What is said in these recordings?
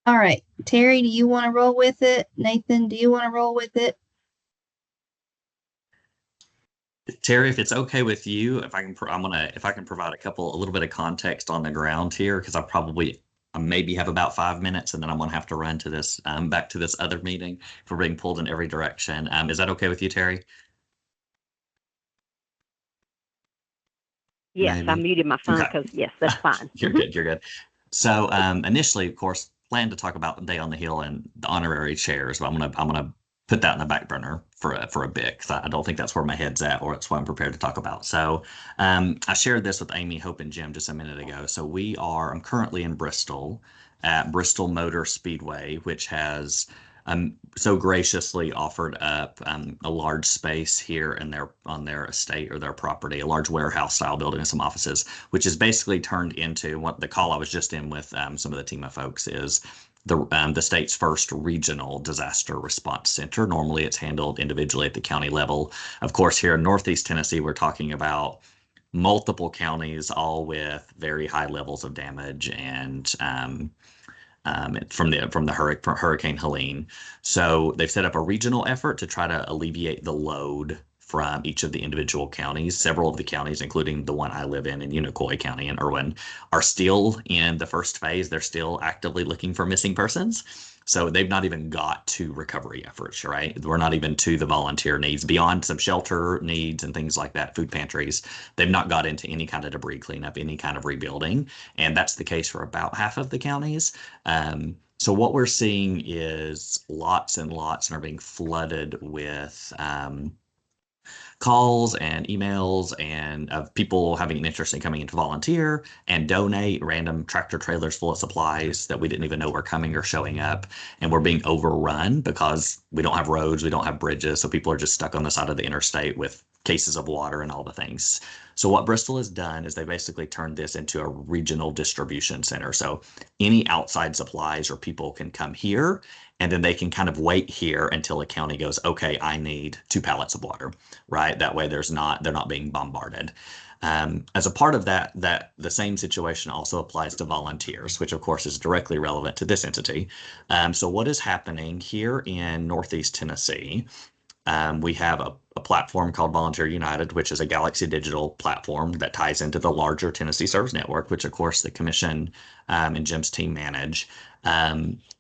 All right. Terry, do you want to roll with it? Nathan, do you want to roll with it? Terry, if it's okay with you, if I can, if I can provide a little bit of context on the ground here, because I maybe have about 5 minutes, and then I'm gonna have to run to this, back to this other meeting for being pulled in every direction. Is that okay with you, Terry? Yes, I Maybe. muted my phone Okay. because yes, that's fine. You're good. You're good. So initially, of course, planned to talk about the Day on the Hill and the honorary chairs, but I'm gonna put that in the back burner for a bit because I don't think that's where my head's at, or it's what I'm prepared to talk about. So I shared this with Amy, Hope, and Jim just a minute ago. So I'm currently in Bristol at Bristol Motor Speedway, which has so graciously offered up a large space here in on their estate or their property, a large warehouse style building and some offices, which is basically turned into what the call I was just in with some of the team of folks is the state's first regional disaster response center. Normally, it's handled individually at the county level. Of course, here in Northeast Tennessee, we're talking about multiple counties, all with very high levels of damage and from Hurricane Helene. So they've set up a regional effort to try to alleviate the load from each of the individual counties. Several of the counties, including the one I live in Unicoi County in Irwin, are still in the first phase. They're still actively looking for missing persons. So they've not even got to recovery efforts, right? We're not even to the volunteer needs beyond some shelter needs and things like that, food pantries. They've not got into any kind of debris cleanup, any kind of rebuilding. And that's the case for about half of the counties. So what we're seeing is lots and lots and are being flooded with calls and emails and of people having an interest in coming in to volunteer and donate random tractor trailers full of supplies that we didn't even know were coming or showing up. And we're being overrun because we don't have roads, we don't have bridges. So people are just stuck on the side of the interstate with cases of water and all the things. So what Bristol has done is they basically turned this into a regional distribution center. So any outside supplies or people can come here and then they can kind of wait here until a county goes, okay, I need 2 pallets of water, right? That way they're not being bombarded. As a part of that the same situation also applies to volunteers, which of course is directly relevant to this entity. So what is happening here in Northeast Tennessee? We have a platform called Volunteer United, which is a Galaxy Digital platform that ties into the larger Tennessee Serves Network, which of course the commission and Jim's team manage.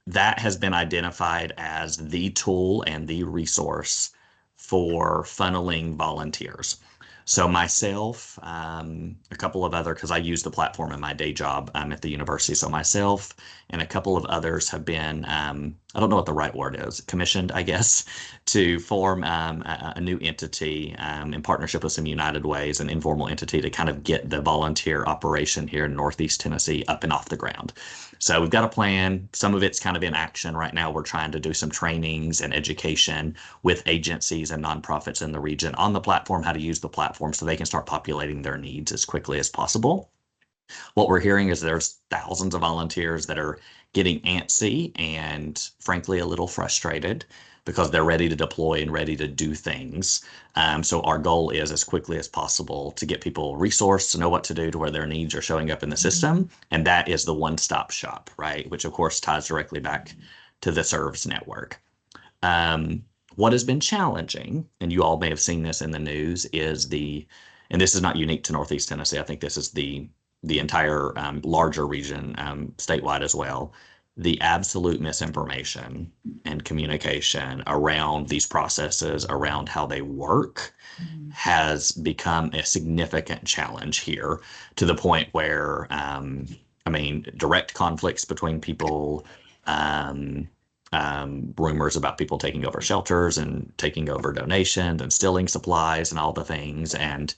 That has been identified as the tool and the resource for funneling volunteers. So myself, a couple of other, because I use the platform in my day job at the university. So myself and a couple of others have been, I don't know what the right word is, commissioned, I guess, to form a new entity in partnership with some United Ways, an informal entity to kind of get the volunteer operation here in Northeast Tennessee up and off the ground. So we've got a plan. Some of it's kind of in action right now. We're trying to do some trainings and education with agencies and nonprofits in the region on the platform, how to use the platform so they can start populating their needs as quickly as possible. What we're hearing is there's thousands of volunteers that are getting antsy and frankly a little frustrated because they're ready to deploy and ready to do things. So our goal is as quickly as possible to get people resourced to know what to do to where their needs are showing up in the system. And that is the one-stop shop, right? Which of course ties directly back to the Serves network. What has been challenging, and you all may have seen this in the news, and this is not unique to Northeast Tennessee. I think this is the entire larger region statewide as well. The absolute misinformation and communication around these processes, around how they work, has become a significant challenge here to the point where, I mean, direct conflicts between people, um, rumors about people taking over shelters and taking over donations and stealing supplies and all the things. And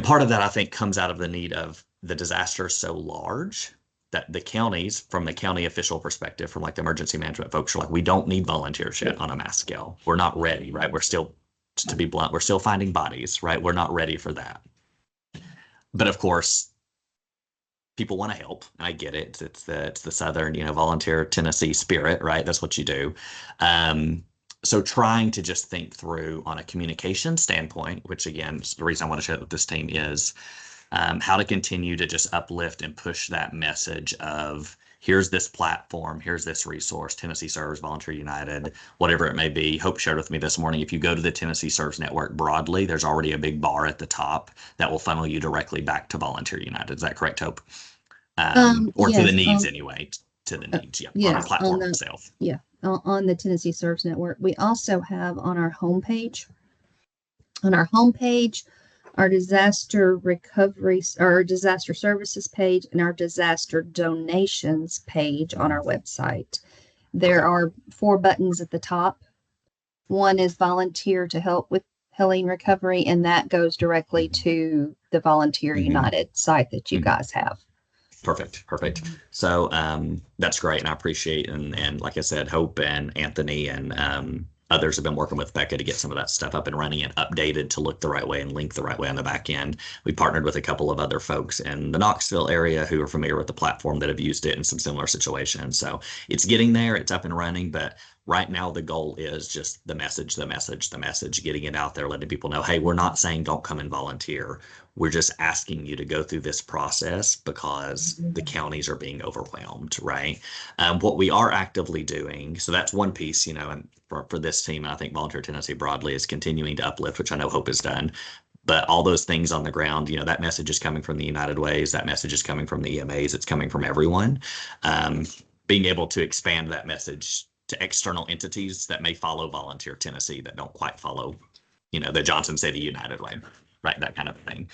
part of that, I think, comes out of the need of the disaster so large that the counties, from the county official perspective, from like the emergency management folks, are like, we don't need volunteership on a mass scale. We're not ready, right? We're still, to be blunt, we're still finding bodies, right? We're not ready for that. But of course, people want to help. I get it. It's the Southern, volunteer Tennessee spirit, right? That's what you do. So trying to just think through on a communication standpoint, which again, the reason I want to share it with this team is how to continue to just uplift and push that message of here's this platform, here's this resource, Tennessee Serves, Volunteer United, whatever it may be. Hope shared with me this morning, if you go to the Tennessee Serves Network broadly, there's already a big bar at the top that will funnel you directly back to Volunteer United. Is that correct, Hope? Or to the Yes, needs anyway, to the needs, yeah, on the yes, platform itself. yeah, on the Tennessee Serves Network. We also have on our homepage, our disaster recovery, our disaster services page, and our disaster donations page on our website. There are 4 buttons at the top. One is volunteer to help with Helene recovery, and that goes directly to the Volunteer United site that you guys have. Perfect. So that's great, and I appreciate, and like I said, Hope and Anthony and others have been working with Becca to get some of that stuff up and running and updated to look the right way and link the right way on the back end. We partnered with a couple of other folks in the Knoxville area who are familiar with the platform that have used it in some similar situations. So it's getting there, it's up and running, but right now the goal is just the message, getting it out there, letting people know, hey, we're not saying don't come and volunteer. We're just asking you to go through this process because the counties are being overwhelmed, right? What we are actively doing, so that's one piece, and for this team, and I think Volunteer Tennessee broadly is continuing to uplift, which I know Hope has done. But all those things on the ground, that message is coming from the United Ways, that message is coming from the EMAs, it's coming from everyone. Being able to expand that message to external entities that may follow Volunteer Tennessee that don't quite follow, the Johnson City United Way, right? That kind of thing.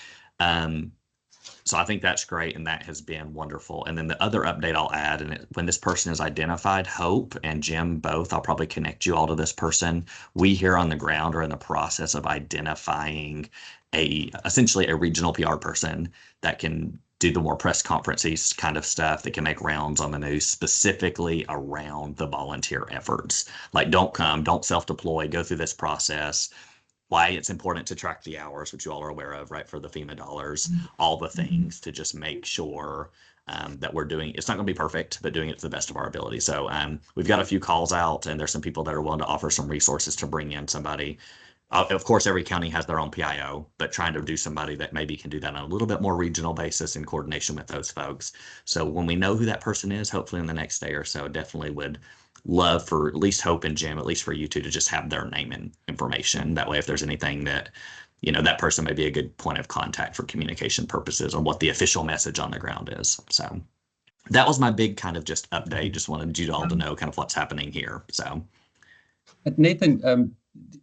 So I think that's great, and that has been wonderful. And then the other update I'll add, and when this person is identified, Hope and Jim both, I'll probably connect you all to this person. We here on the ground are in the process of identifying essentially a regional PR person that can do the more press conferences kind of stuff, that can make rounds on the news specifically around the volunteer efforts. Like, don't self-deploy, go through this process. Why it's important to track the hours, which you all are aware of, right, for the FEMA dollars, all the things to just make sure that we're doing, it's not going to be perfect, but doing it to the best of our ability. So we've got a few calls out, and there's some people that are willing to offer some resources to bring in somebody. Of course, every county has their own PIO, but trying to do somebody that maybe can do that on a little bit more regional basis in coordination with those folks. So when we know who that person is, hopefully in the next day or so, definitely would love for at least Hope and Jim, at least for you two, to just have their name and information. That way, if there's anything that, that person may be a good point of contact for communication purposes on what the official message on the ground is. So that was my big kind of just update. Just wanted you all to know kind of what's happening here. So Nathan,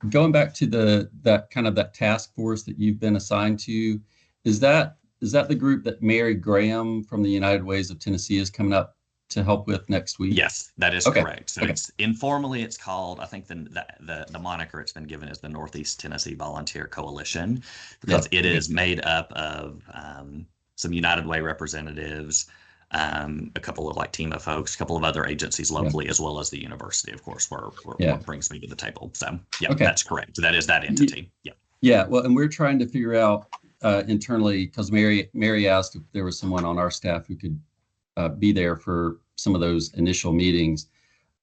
going back to that task force that you've been assigned to, is that the group that Mary Graham from the United Ways of Tennessee is coming up to help with next week? Yes, that is correct. So it's informally, it's called, I think the moniker it's been given is the Northeast Tennessee Volunteer Coalition, because it is made up of some United Way representatives, a couple of TEMA folks, a couple of other agencies locally, as well as the university, of course, where what brings me to the table. So that's correct. That is that entity. Yeah. Well, and we're trying to figure out internally, because Mary asked if there was someone on our staff who could be there for some of those initial meetings.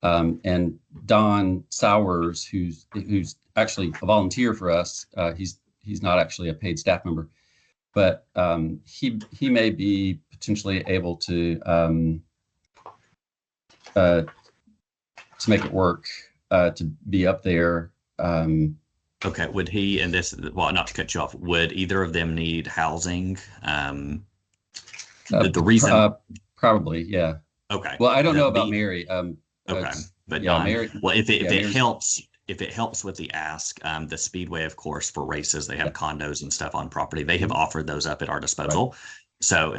And Don Sowers, who's actually a volunteer for us, he's not actually a paid staff member, but he may be potentially able to make it work, to be up there. Okay. Would he, and this, well, not to cut you off, would either of them need housing? The reason. Probably, yeah. Okay. Well, I don't know about Mary. Okay, but Mary. Well, if it helps with the ask, the Speedway, of course, for races, they have condos and stuff on property. They have offered those up at our disposal. Right. So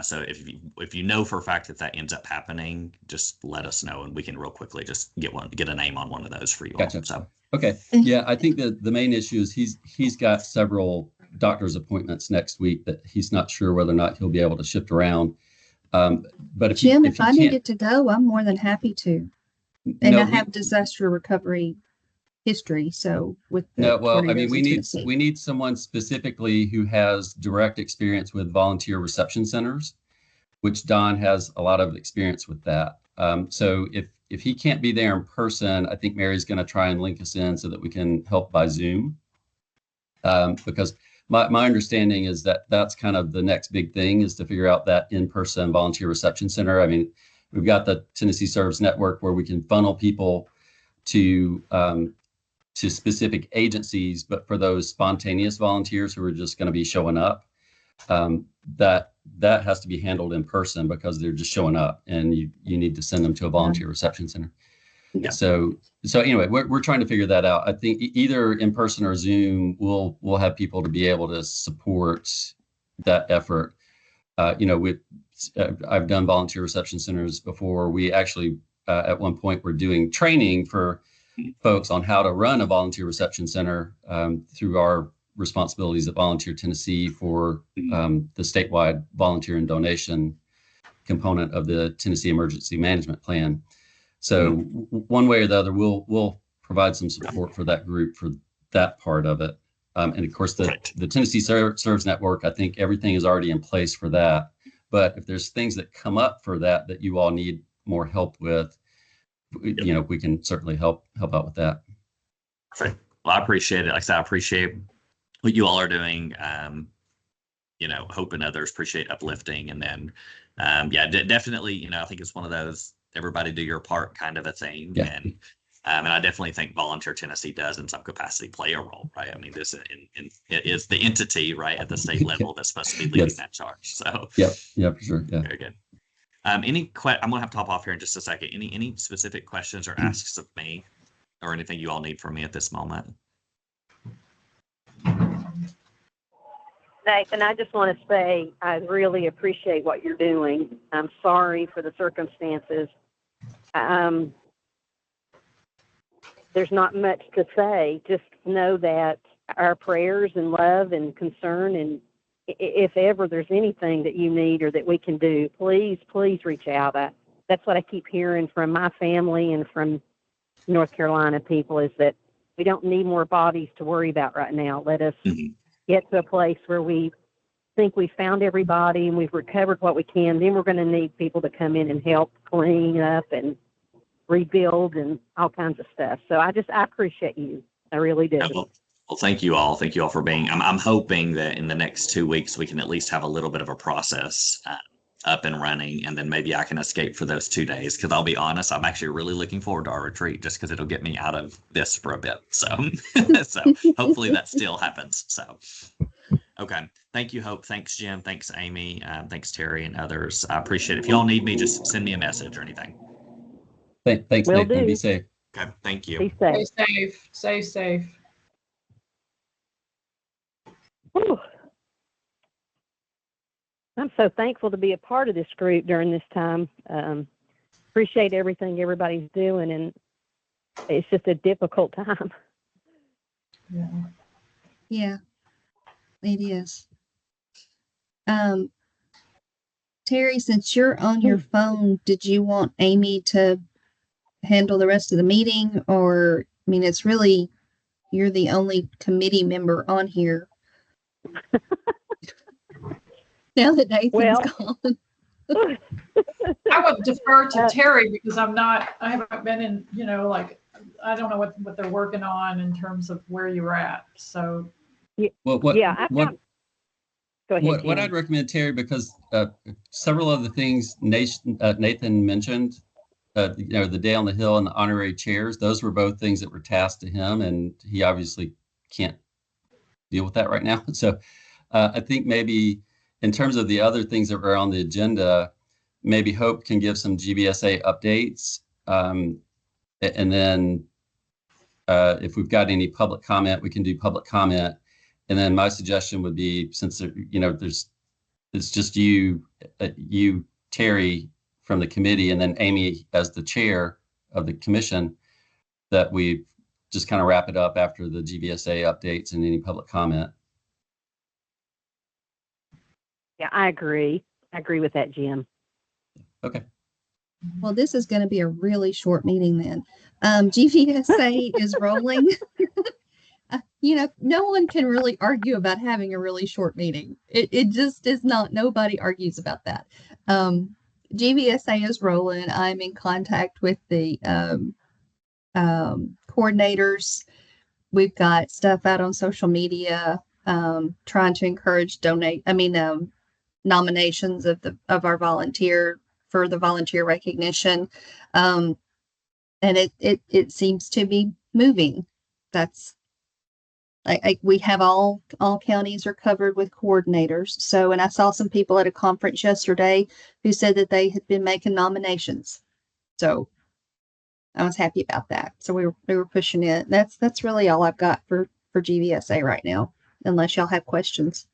so if you know for a fact that ends up happening, just let us know, and we can real quickly just get a name on one of those for you. Gotcha. All. So okay, yeah, I think the main issue is he's got several doctor's appointments next week that he's not sure whether or not he'll be able to shift around. But Jim, if I needed to go, I'm more than happy to. And I have disaster recovery history, so with we need someone specifically who has direct experience with volunteer reception centers, which Don has a lot of experience with that. So if he can't be there in person, I think Mary's going to try and link us in so that we can help by Zoom, because my understanding is that that's kind of the next big thing, is to figure out that in-person volunteer reception center. I mean, We've got the Tennessee Serves Network where we can funnel people to specific agencies, but for those spontaneous volunteers who are just going to be showing up, that has to be handled in person because they're just showing up, and you need to send them to a volunteer reception center. Yeah. So anyway, we're trying to figure that out. I think either in person or Zoom, we'll have people to be able to support that effort. I've done volunteer reception centers before. We actually at one point were doing training for folks on how to run a volunteer reception center through our responsibilities at Volunteer Tennessee for the statewide volunteer and donation component of the Tennessee Emergency Management Plan. So one way or the other, we'll provide some support for that group for that part of it. And of course, the Tennessee Serves Network, I think everything is already in place for that. But if there's things that come up for that you all need more help with, we can certainly help out with that. Perfect. Well, I appreciate it. Like I said, I appreciate what you all are doing. Hoping others appreciate uplifting. And then, definitely, I think it's one of those everybody do your part kind of a thing. Yeah. And I definitely think Volunteer Tennessee does in some capacity play a role, right? I mean, this it is the entity, right, at the state level that's supposed to be leading that charge. So yeah, for sure. Yeah. Very good. I'm gonna have to hop off here in just a second. Any specific questions or asks of me or anything you all need from me at this moment? Nathan, I just want to say I really appreciate what you're doing. I'm sorry for the circumstances. There's not much to say. Just know that our prayers and love and concern, and if ever there's anything that you need or that we can do, please reach out. That's what I keep hearing from my family and from North Carolina people, is that we don't need more bodies to worry about right now. Let us get to a place where we think we found everybody and we've recovered what we can. Then we're going to need people to come in and help clean up and rebuild and all kinds of stuff. So I appreciate you. I really do. Well, thank you all. Thank you all for being. I'm hoping that in the next 2 weeks we can at least have a little bit of a process up and running, and then maybe I can escape for those 2 days. Because I'll be honest, I'm actually really looking forward to our retreat, just because it'll get me out of this for a bit. So, so hopefully that still happens. So, okay. Thank you, Hope. Thanks, Jim. Thanks, Amy. Thanks, Terry, and others. I appreciate it. If y'all need me, just send me a message or anything. Thanks, Will Nathan. do. Be safe. Okay. Thank you. Be safe. Stay safe. Whew. I'm so thankful to be a part of this group during this time. Appreciate everything everybody's doing, and it's just a difficult time. Yeah, it is. Terry, since you're on your phone, did you want Amy to handle the rest of the meeting? Or, I mean, it's really, you're the only committee member on here. Now that Nathan's gone. I would defer to Terry because I haven't been in, I don't know what they're working on in terms of where you're at. So, Well, Go ahead, what I'd recommend, Terry, because several of the things Nathan mentioned, the Day on the Hill and the honorary chairs, those were both things that were tasked to him, and he obviously can't deal with that right now. So I think maybe in terms of the other things that were on the agenda, maybe Hope can give some GBSA updates. And then if we've got any public comment, we can do public comment. And then my suggestion would be, since it's just you, Terry, from the committee, and then Amy as the chair of the commission, that we just kind of wrap it up after the GBSA updates and any public comment. Yeah, I agree. I agree with that, Jim. Okay. Well, this is going to be a really short meeting then. GVSA is rolling. No one can really argue about having a really short meeting. It just is not. Nobody argues about that. GVSA is rolling. I'm in contact with the coordinators. We've got stuff out on social media, trying to encourage nominations of our volunteer for the volunteer recognition. And it seems to be moving. That's we have all counties are covered with coordinators. So, and I saw some people at a conference yesterday who said that they had been making nominations. So I was happy about that. So we were pushing it. That's really all I've got for GVSA right now, unless y'all have questions.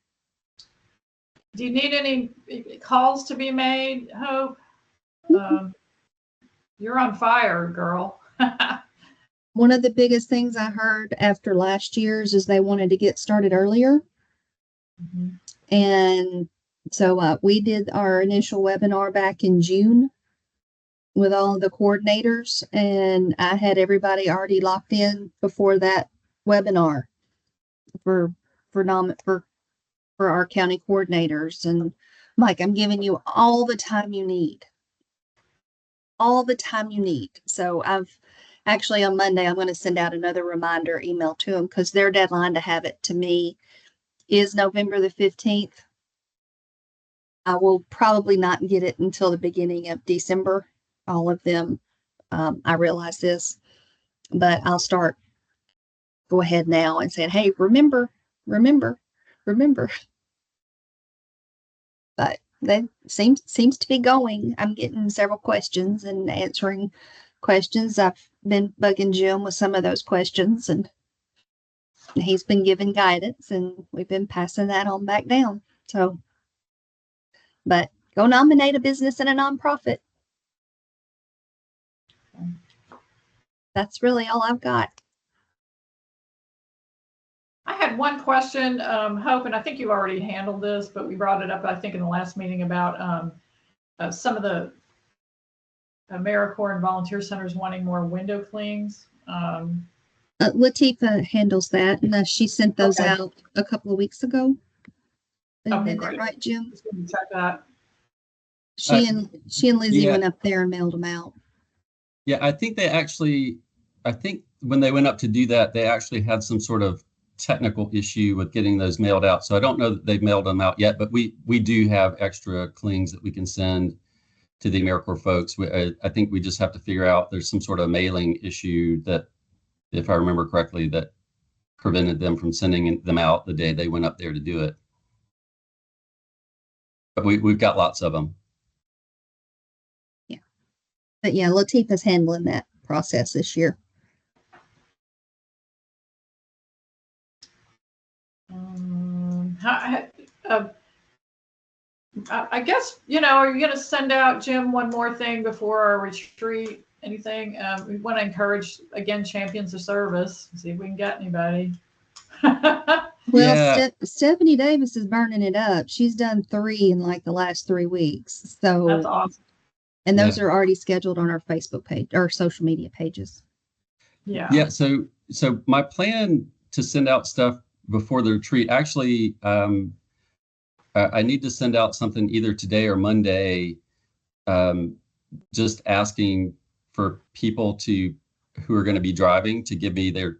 Do you need any calls to be made, Hope? You're on fire, girl. One of the biggest things I heard after last year's is they wanted to get started earlier. Mm-hmm. And so we did our initial webinar back in June with all of the coordinators, and I had everybody already locked in before that webinar for our county coordinators. And Mike, I'm giving you all the time you need. All the time you need. So I've actually on Monday, I'm going to send out another reminder email to them because their deadline to have it to me is November the 15th. I will probably not get it until the beginning of December. All of them. I realize this, but I'll go ahead now and say, hey, remember. But that seems to be going. I'm getting several questions and answering questions. I've been bugging Jim with some of those questions, and he's been giving guidance, and we've been passing that on back down. So, but go nominate a business and a nonprofit. That's really all I've got. I had one question, Hope, and I think you already handled this, but we brought it up, I think, in the last meeting about some of the AmeriCorps and volunteer centers wanting more window clings. Latifa handles that, and she sent those Okay. out a couple of weeks ago. Okay, Isn't great. that right, Jim? Just gonna check that. She and Lizzie yeah. went up there and mailed them out. Yeah, I think when they went up to do that, they actually had some sort of technical issue with getting those mailed out. So I don't know that they've mailed them out yet, but we do have extra clings that we can send to the AmeriCorps folks. I think we just have to figure out there's some sort of mailing issue that, if I remember correctly, that prevented them from sending them out the day they went up there to do it. But we've got lots of them. Yeah. But yeah, Latifa's handling that process this year. I guess, are you going to send out, Jim, one more thing before our retreat? Anything? We want to encourage, again, champions of service. See if we can get anybody. Well, Yeah. Stephanie Davis is burning it up. She's done 3 in like the last 3 weeks. So That's awesome. And those are already scheduled on our Facebook page or social media pages. Yeah. Yeah. So my plan to send out stuff before the retreat, actually, I need to send out something either today or Monday, just asking for people who are going to be driving to give me their,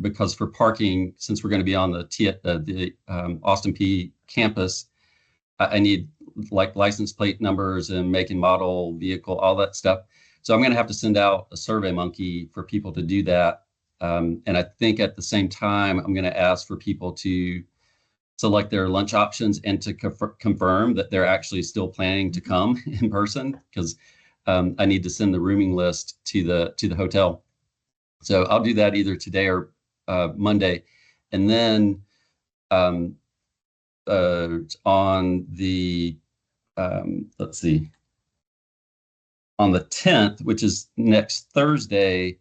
because for parking, since we're going to be on the Austin Peay campus, I need like license plate numbers and make and model vehicle, all that stuff. So I'm going to have to send out a Survey Monkey for people to do that. And I think at the same time, I'm going to ask for people to select their lunch options and to confirm that they're actually still planning to come in person, because I need to send the rooming list to the hotel. So I'll do that either today or Monday. And then on the let's see, on the 10th, which is next Thursday,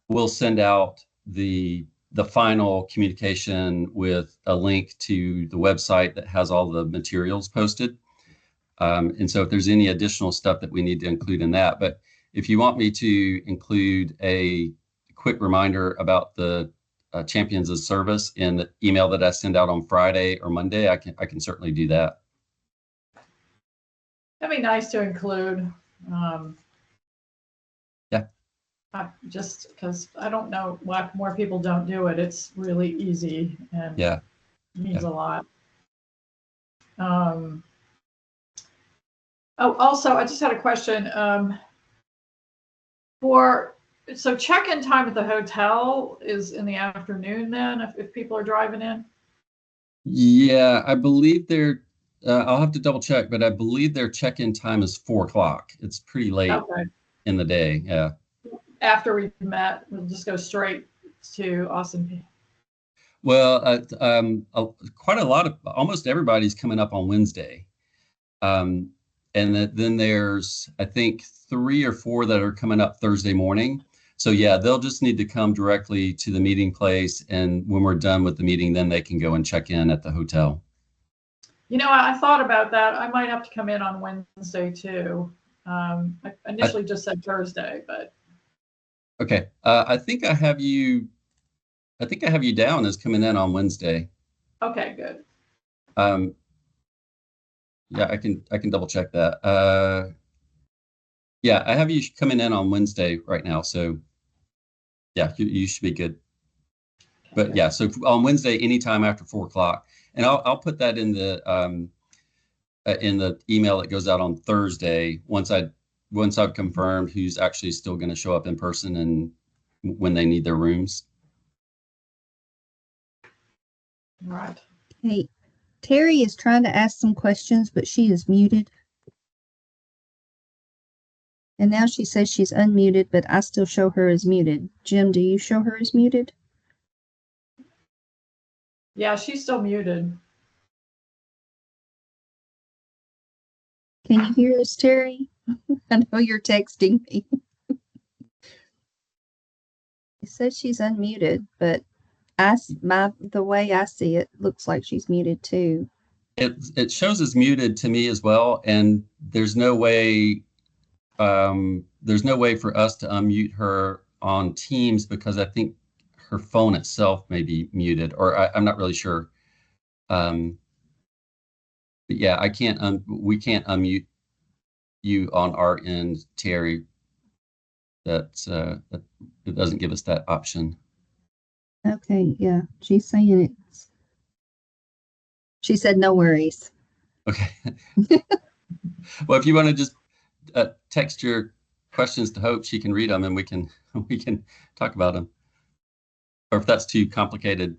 we'll send out the final communication with a link to the website that has all the materials posted. And so if there's any additional stuff that we need to include in that, but if you want me to include a quick reminder about the Champions of Service in the email that I send out on Friday or Monday, I can certainly do that. That'd be nice to include. Yeah. Just because I don't know why more people don't do it. It's really easy and means a lot. Oh, also, I just had a question. So check-in time at the hotel is in the afternoon then, if people are driving in? Yeah, I believe I'll have to double check, but I believe their check-in time is 4 o'clock. It's pretty late Okay. in the day. Yeah. After we've met, we'll just go straight to Austin. Well, quite a lot of almost everybody's coming up on Wednesday. And then there's, I think, 3 or 4 that are coming up Thursday morning. So yeah, they'll just need to come directly to the meeting place. And when we're done with the meeting, then they can go and check in at the hotel. You know, I thought about that. I might have to come in on Wednesday too. I initially just said Thursday, but. Okay. I think I have you down as coming in on Wednesday. Okay, good. Yeah, I can double check that. Yeah, I have you coming in on Wednesday right now. So yeah, you should be good. But yeah, so on Wednesday, anytime after 4 o'clock, and I'll put that in the email that goes out on Thursday once I've confirmed who's actually still going to show up in person and when they need their rooms. Right. Hey, Terry is trying to ask some questions, but she is muted. And now she says she's unmuted, but I still show her as muted. Jim, do you show her as muted? Yeah, she's still muted. Can you hear us, Terry? I know you're texting me. It says she's unmuted, but the way I see it looks like she's muted too. It shows as muted to me as well, and there's no way for us to unmute her on Teams because I think her phone itself may be muted, or I'm not really sure. But yeah, we can't unmute you on our end, Terry. That it doesn't give us that option. Okay, yeah, she's saying it. She said no worries. Okay. Well, if you want to just text your questions to Hope, she can read them and we can talk about them. Or if that's too complicated,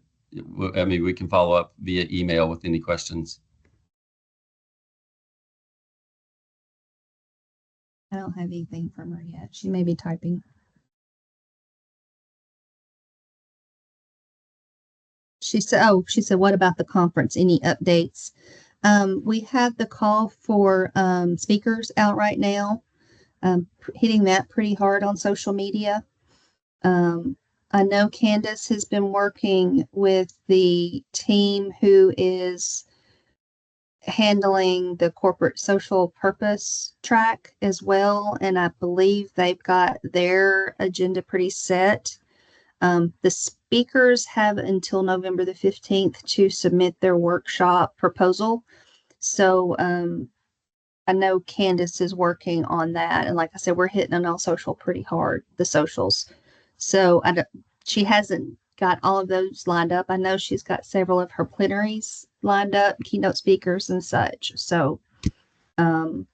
I mean, we can follow up via email with any questions. I don't have anything from her yet. She may be typing. She said, what about the conference? Any updates? We have the call for speakers out right now, hitting that pretty hard on social media. I know Candace has been working with the team who is handling the corporate social purpose track as well, and I believe they've got their agenda pretty set. The speakers have until November the 15th to submit their workshop proposal. So I know Candace is working on that. And like I said, we're hitting on all social pretty hard, the socials. So she hasn't got all of those lined up. I know she's got several of her plenaries lined up, keynote speakers and such. So and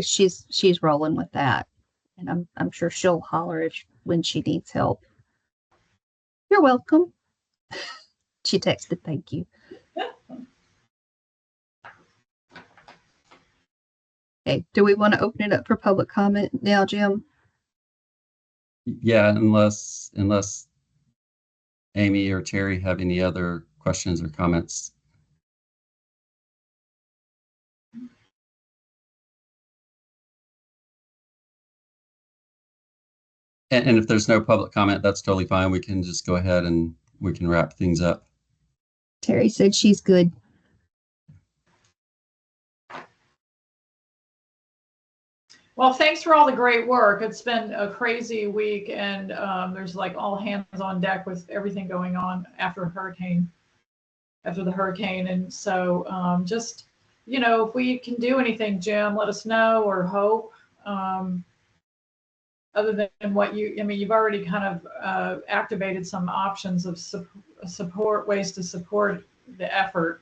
she's rolling with that. And I'm sure she'll holler when she needs help. You're welcome. She texted, thank you. Okay, do we want to open it up for public comment now, Jim? Yeah, unless Amy or Terry have any other questions or comments. And if there's no public comment, that's totally fine. We can just go ahead and we can wrap things up. Terry said she's good. Well, thanks for all the great work. It's been a crazy week, and there's like all hands on deck with everything going on after the hurricane. And so just, if we can do anything, Jim, let us know, or Hope. Other than you've already kind of activated some options of support, ways to support the effort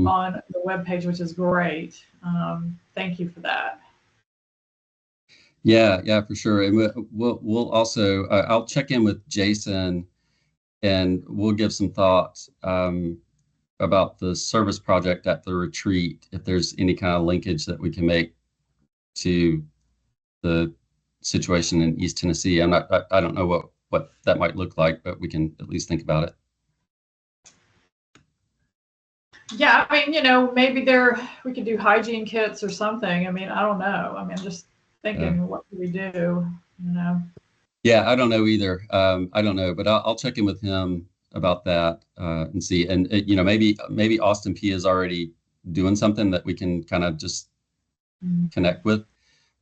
on the webpage, which is great. Thank you for that. Yeah, for sure. And we'll also, I'll check in with Jason and we'll give some thoughts about the service project at the retreat, if there's any kind of linkage that we can make to the situation in East Tennessee. I don't know what that might look like, but we can at least think about it. Yeah, I mean, maybe we could do hygiene kits or something. I mean, I don't know. I mean, just thinking, what can we do? Yeah, I don't know either. I don't know, but I'll check in with him about that and see. And maybe Austin P is already doing something that we can kind of just connect with.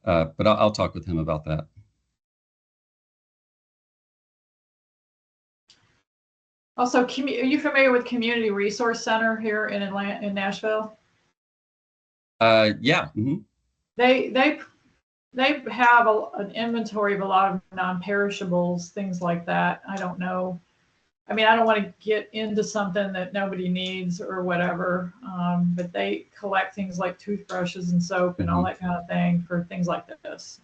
But I'll talk with him about that. Also, are you familiar with Community Resource Center here in Nashville? Yeah. Mm-hmm. They have an inventory of a lot of non-perishables, things like that. I don't know. I mean, I don't want to get into something that nobody needs or whatever, but they collect things like toothbrushes and soap and all that kind of thing for things like this.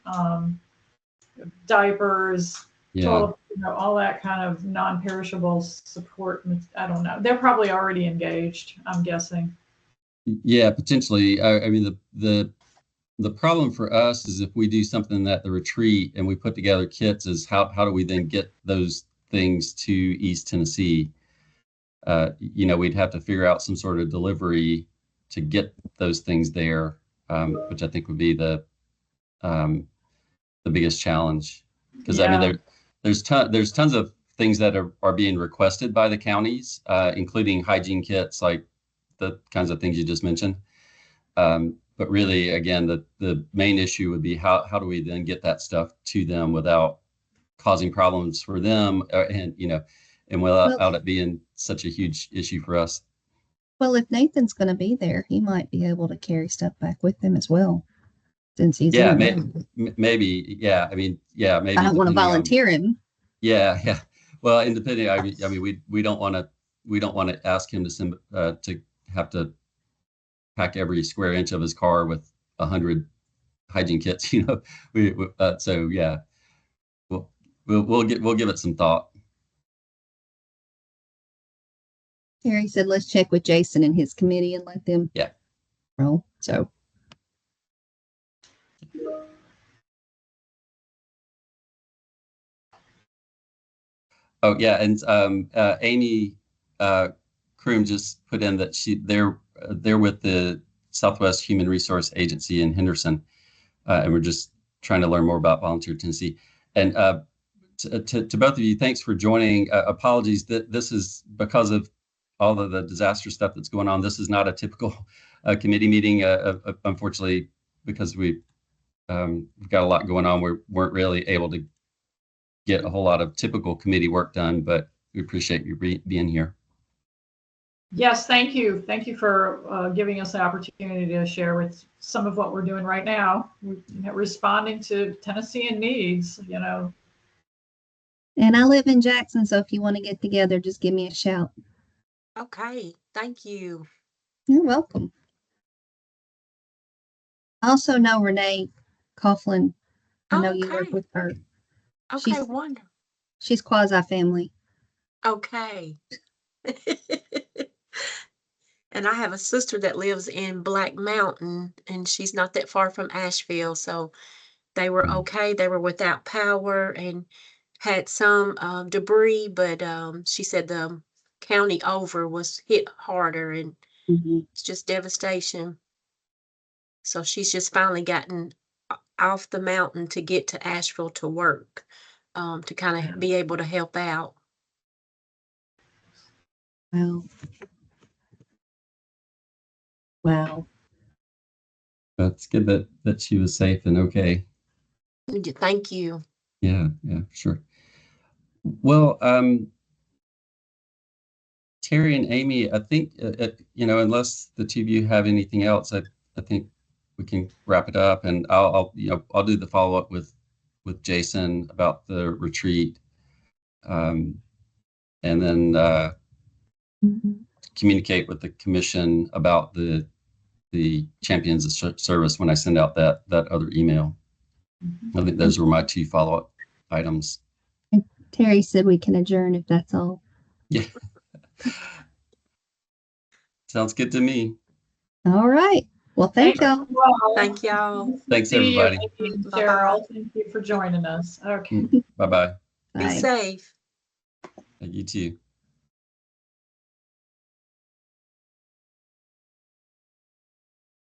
Diapers, toilet, all that kind of non-perishable support. I don't know. They're probably already engaged, I'm guessing. Yeah, potentially. I mean, the problem for us is if we do something at the retreat and we put together kits, is how do we then get those things to East Tennessee? We'd have to figure out some sort of delivery to get those things there, which I think would be the biggest challenge. Because I mean, there's tons of things that are being requested by the counties, including hygiene kits, like the kinds of things you just mentioned. But really, again, the main issue would be how do we then get that stuff to them without causing problems for them, and without it being such a huge issue for us. Well, if Nathan's going to be there, he might be able to carry stuff back with him as well, since he's maybe. Yeah, I mean, yeah, maybe. I don't want to volunteer him. Yeah. Well, independent. I mean, we don't want to ask him to have to pack every square inch of his car with 100 hygiene kits. So yeah, we'll give it some thought. Terry said, let's check with Jason and his committee and let them roll. So. Oh yeah, and Amy Kroom just put in that they're with the Southwest Human Resource Agency in Henderson, and we're just trying to learn more about Volunteer Tennessee. And to both of you, thanks for joining. Apologies that this is because of all of the disaster stuff that's going on. This is not a typical committee meeting. Unfortunately, because we've got a lot going on, we weren't really able to get a whole lot of typical committee work done, but we appreciate you being here. Yes, thank you. Thank you for giving us the opportunity to share with some of what we're doing right now, responding to Tennessean needs, And I live in Jackson, so if you want to get together, just give me a shout. Okay, thank you. You're welcome. I also know Renee Coughlin. I know you work with her. Okay, wonderful. She's quasi-family. Okay. And I have a sister that lives in Black Mountain, and she's not that far from Asheville. So they were okay. They were without power and had some debris, but she said the county over was hit harder, and it's just devastation. So she's just finally gotten off the mountain to get to Asheville to work, to kind of be able to help out. Wow. That's good that she was safe and okay. Thank you. Yeah, sure. Well, Terry and Amy, I think unless the two of you have anything else, I think we can wrap it up, and I'll do the follow up with Jason about the retreat, and then communicate with the commission about the Champions of Service when I send out that other email. I think those were my 2 follow-up items. Terry said we can adjourn if that's all. Yeah. Sounds good to me. All right. Well, thank y'all. Well, Thank y'all. Thanks, see you, everybody. Amy and Bye-bye. Cheryl. Thank you for joining us. Okay. Bye-bye. Be Bye. safe. You too.